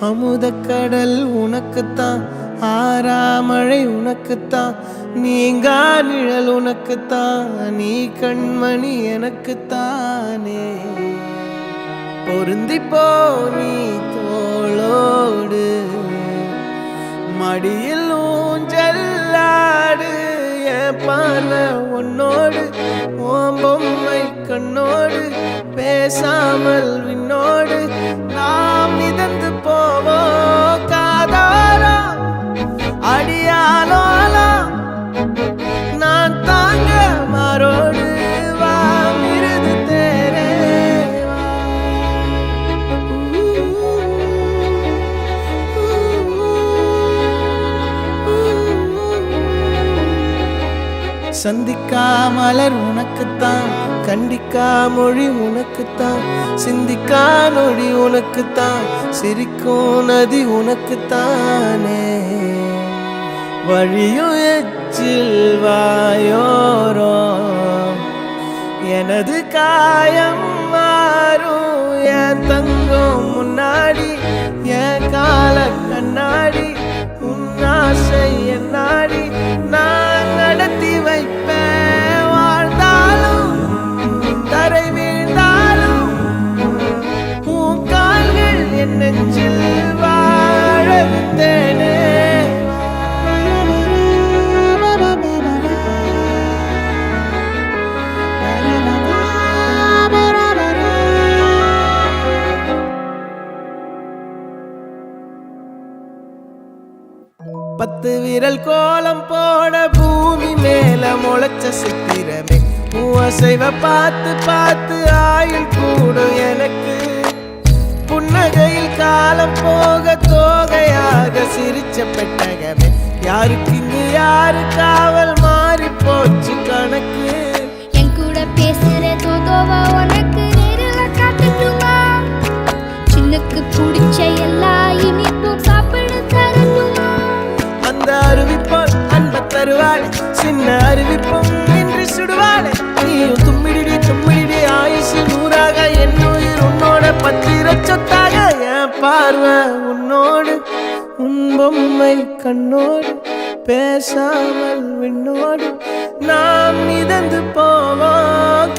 அமுதக்கடல் உனக்குத்தான், ஆறாமழை உனக்குத்தான், நீங்கா நிழல் உனக்குத்தான், நீ கண்மணி எனக்குத்தானே. பொருந்திப்போ நீ தோளோடு, மடியில் ஊஞ்சல்லாடு, என் பார்வை உன்னோடு, ஓம் பொம்மை கண்ணோடு, பேசாமல் விண்ணோடு நாம் மிதந்து போவோம் காதாரா அடியாலோலா. நான் தாங்க மாறோடு வா மிருது தேரே வா. சந்திக்கா மலர் உனக்குத்தான், கண்டிக்கா மொழி உனக்குத்தான், சிந்திக்கா நொடி உனக்குத்தான், சிரிக்கும் நதி உனக்குத்தானே. வழியும் எச்சில் வாயோரோ எனது காயம் மாறும், என் தங்கம் முன்னாடி என் கால கண்ணாடி, உன் ஆசை என் நாடி நான் நடத்தி வைப்பேன். வாழ்ந்தாலும் தரை வீழ்ந்தாலும் உன் கால்கள் என் நெஞ்சில் வாழ விட்டேனே. பத்து விரல் கோலம் போட பூமி மேல முளைச்ச சித்திரமே, அசைவ பார்த்து பார்த்து ஆயுள் கூடும் எனக்கு. புன்னகையில் காலம் போக தோகையாக சிரிச்ச பெட்டகமே, யாருக்கு இங்கு யாரு காவல் மாறி போச்சு கணக்கு. என் கூட பேசுற தோதோவா உனக்கு நேரில் காட்டட்டுமா? சின்னுக்கு பிடிச்ச எல்லா இனிப்பும் சாப்பிட தரணுமா? அந்த அருவிப்போல் அன்ப தருவாள், சின்ன அருவிப்பும் நின்று சுடுவாள். நீயும் தும்மிடி தும்மிடி ஆயுசு நூறாக, என் உயிர் உன்னோட பத்திர சொத்தாக. என் பார்வை உன்னோடு, உன் பொம்மை கண்ணோடு, பேசாமல் விண்ணோடு நாம் மிதந்து போவோம்